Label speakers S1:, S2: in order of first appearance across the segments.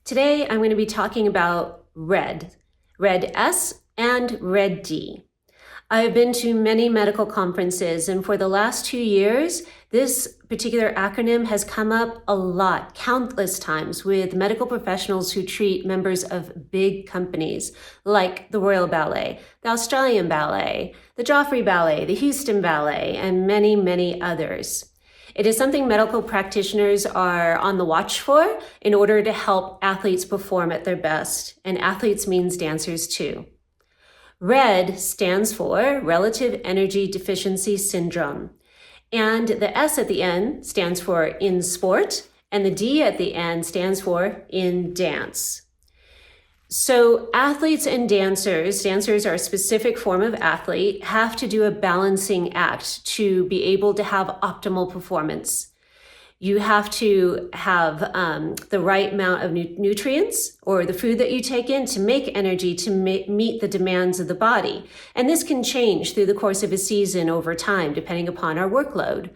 S1: Today, I'm going to be talking about RED S and RED D. I've been to many medical conferences, and for the last 2 years, this particular acronym has come up a lot, countless times, with medical professionals who treat members of big companies like the Royal Ballet, the Australian Ballet, the Joffrey Ballet, the Houston Ballet, and many, many others. It is something medical practitioners are on the watch for in order to help athletes perform at their best, and athletes means dancers too. RED stands for Relative Energy Deficiency Syndrome, and the S at the end stands for in sport, and the D at the end stands for in dance. So athletes and dancers are a specific form of athlete, have to do a balancing act to be able to have optimal performance. You have to have the right amount of nutrients or the food that you take in to make energy to meet the demands of the body. And this can change through the course of a season over time, depending upon our workload.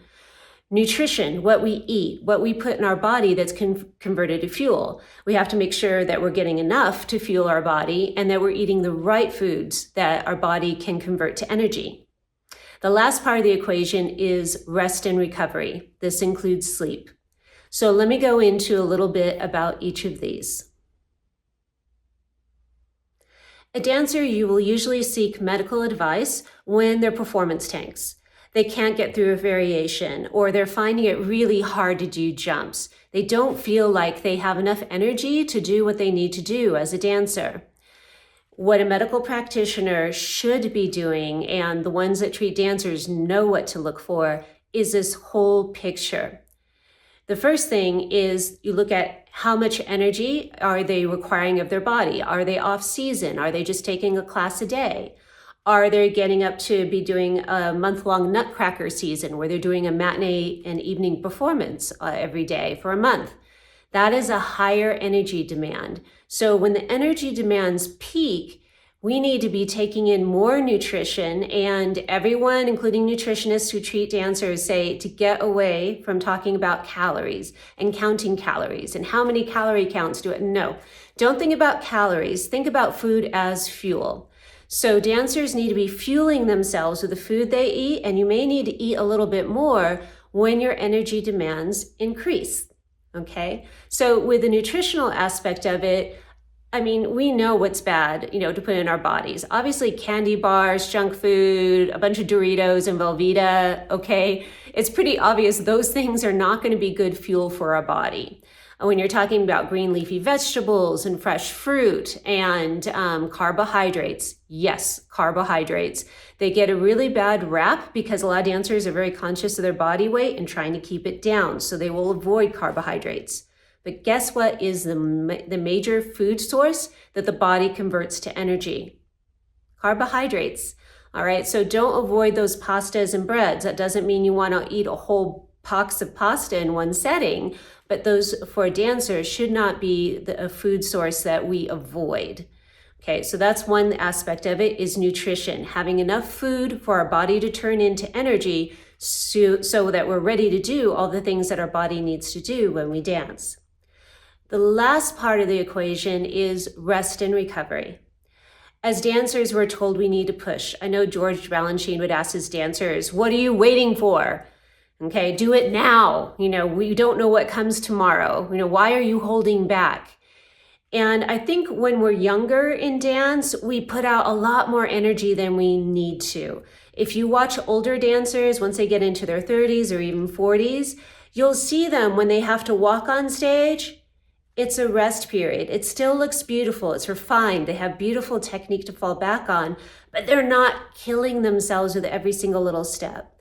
S1: Nutrition, what we eat, what we put in our body that's converted to fuel. We have to make sure that we're getting enough to fuel our body and that we're eating the right foods that our body can convert to energy. The last part of the equation is rest and recovery. This includes sleep. So let me go into a little bit about each of these. A dancer, you will usually seek medical advice when their performance tanks. They can't get through a variation, or they're finding it really hard to do jumps. They don't feel like they have enough energy to do what they need to do as a dancer. What a medical practitioner should be doing, and the ones that treat dancers know what to look for, is this whole picture. The first thing is you look at how much energy are they requiring of their body? Are they off season? Are they just taking a class a day? Are they getting up to be doing a month-long nutcracker season where they're doing a matinee and evening performance every day for a month? That is a higher energy demand. So when the energy demands peak, we need to be taking in more nutrition, and everyone, including nutritionists who treat dancers, say to get away from talking about calories and counting calories and how many calorie counts do it. No, don't think about calories. Think about food as fuel. So dancers need to be fueling themselves with the food they eat, and you may need to eat a little bit more when your energy demands increase. Okay, so with the nutritional aspect of it, I mean, we know what's bad, to put in our bodies. Obviously, candy bars, junk food, a bunch of Doritos and Velveeta, okay? It's pretty obvious those things are not going to be good fuel for our body. When you're talking about green leafy vegetables and fresh fruit and carbohydrates, yes, carbohydrates. They get a really bad rap because a lot of dancers are very conscious of their body weight and trying to keep it down, so they will avoid carbohydrates. But guess what is the major food source that the body converts to energy? Carbohydrates. All right, so don't avoid those pastas and breads. That doesn't mean you want to eat a whole box of pasta in one setting, but those for dancers should not be a food source that we avoid. Okay, so that's one aspect of it, is nutrition, having enough food for our body to turn into energy so that we're ready to do all the things that our body needs to do when we dance. The last part of the equation is rest and recovery. As dancers, we're told we need to push. I know George Balanchine would ask his dancers, what are you waiting for? Okay, do it now. We don't know what comes tomorrow. Why are you holding back? And I think when we're younger in dance, we put out a lot more energy than we need to. If you watch older dancers, once they get into their 30s or even 40s, you'll see them when they have to walk on stage. It's a rest period. It still looks beautiful. It's refined. They have beautiful technique to fall back on, but they're not killing themselves with every single little step.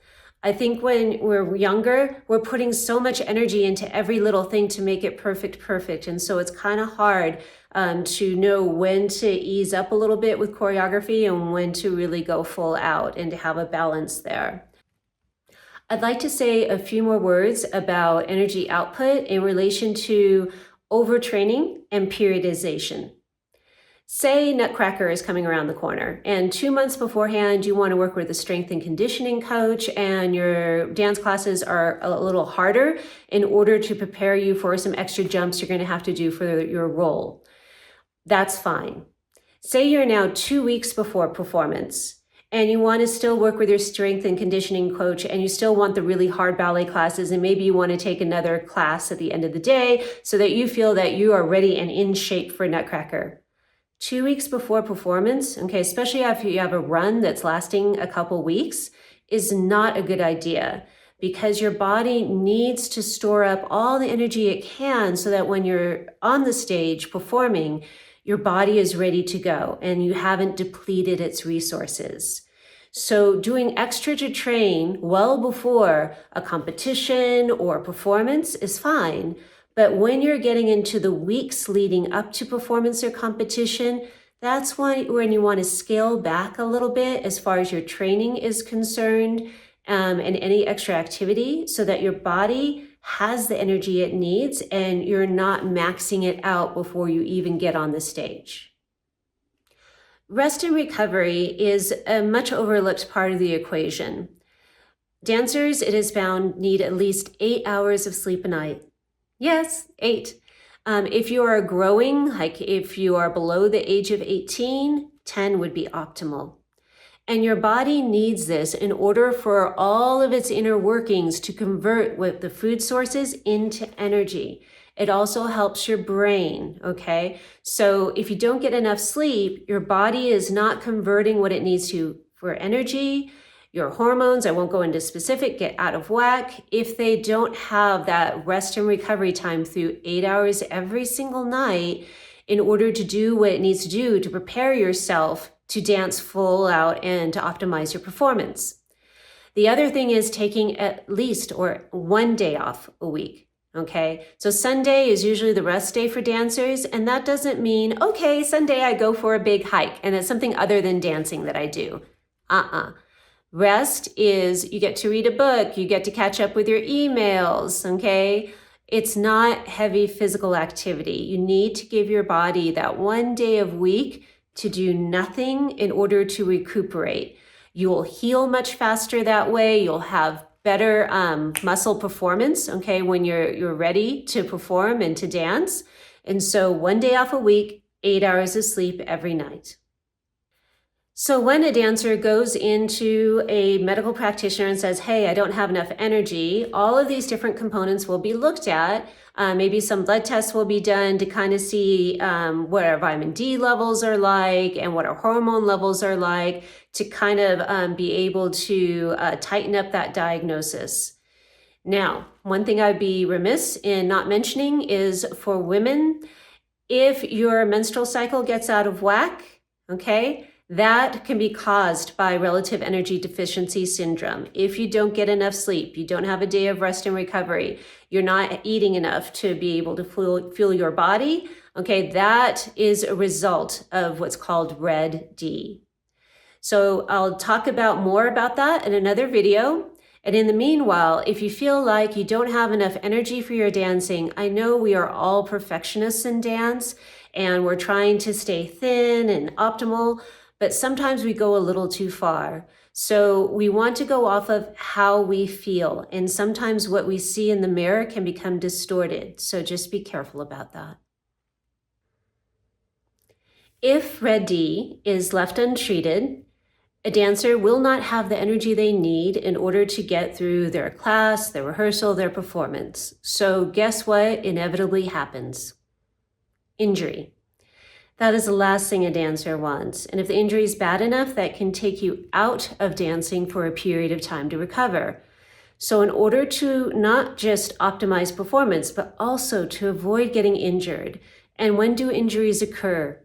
S1: I think when we're younger, we're putting so much energy into every little thing to make it perfect. And so it's kind of hard to know when to ease up a little bit with choreography and when to really go full out and to have a balance there. I'd like to say a few more words about energy output in relation to overtraining and periodization. Say Nutcracker is coming around the corner, and 2 months beforehand, you want to work with a strength and conditioning coach, and your dance classes are a little harder in order to prepare you for some extra jumps you're going to have to do for your role. That's fine. Say you're now 2 weeks before performance, and you want to still work with your strength and conditioning coach, and you still want the really hard ballet classes, and maybe you want to take another class at the end of the day so that you feel that you are ready and in shape for Nutcracker. 2 weeks before performance, okay, especially if you have a run that's lasting a couple weeks, is not a good idea because your body needs to store up all the energy it can so that when you're on the stage performing, your body is ready to go and you haven't depleted its resources. So doing extra to train well before a competition or performance is fine. But when you're getting into the weeks leading up to performance or competition, that's when you want to scale back a little bit as far as your training is concerned, and any extra activity so that your body has the energy it needs and you're not maxing it out before you even get on the stage. Rest and recovery is a much overlooked part of the equation. Dancers, it is found, need at least 8 hours of sleep a night. Yes, 8. If you are growing, like if you are below the age of 18, 10 would be optimal. And your body needs this in order for all of its inner workings to convert with the food sources into energy. It also helps your brain, okay? So if you don't get enough sleep, your body is not converting what it needs to for energy. Your hormones, I won't go into specific, get out of whack. If they don't have that rest and recovery time through 8 hours every single night in order to do what it needs to do to prepare yourself to dance full out and to optimize your performance. The other thing is taking at least or 1 day off a week. Okay, so Sunday is usually the rest day for dancers, and that doesn't mean, okay, Sunday I go for a big hike, and it's something other than dancing that I do. Rest is you get to read a book, you get to catch up with your emails, okay? It's not heavy physical activity. You need to give your body that 1 day of week to do nothing in order to recuperate. You will heal much faster that way. You'll have better muscle performance, okay, when you're ready to perform and to dance. And so 1 day off a week, 8 hours of sleep every night. So when a dancer goes into a medical practitioner and says, hey, I don't have enough energy, all of these different components will be looked at. Maybe some blood tests will be done to kind of see what our vitamin D levels are like and what our hormone levels are like to kind of be able to tighten up that diagnosis. Now, one thing I'd be remiss in not mentioning is for women, if your menstrual cycle gets out of whack, okay, that can be caused by relative energy deficiency syndrome. If you don't get enough sleep, you don't have a day of rest and recovery, you're not eating enough to be able to fuel your body, okay, that is a result of what's called red D. So I'll talk about more about that in another video. And in the meanwhile, if you feel like you don't have enough energy for your dancing, I know we are all perfectionists in dance and we're trying to stay thin and optimal, but sometimes we go a little too far. So we want to go off of how we feel. And sometimes what we see in the mirror can become distorted. So just be careful about that. If red D is left untreated, a dancer will not have the energy they need in order to get through their class, their rehearsal, their performance. So guess what inevitably happens? Injury. That is the last thing a dancer wants. And if the injury is bad enough, that can take you out of dancing for a period of time to recover. So in order to not just optimize performance, but also to avoid getting injured. And when do injuries occur?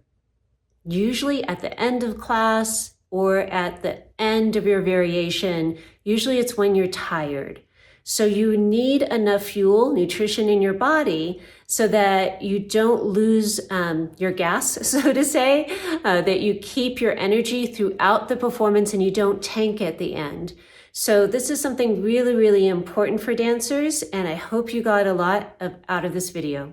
S1: Usually at the end of class or at the end of your variation. Usually it's when you're tired. So you need enough fuel, nutrition in your body so that you don't lose your gas, so to say, that you keep your energy throughout the performance and you don't tank at the end. So this is something really, really important for dancers, and I hope you got a lot out of this video.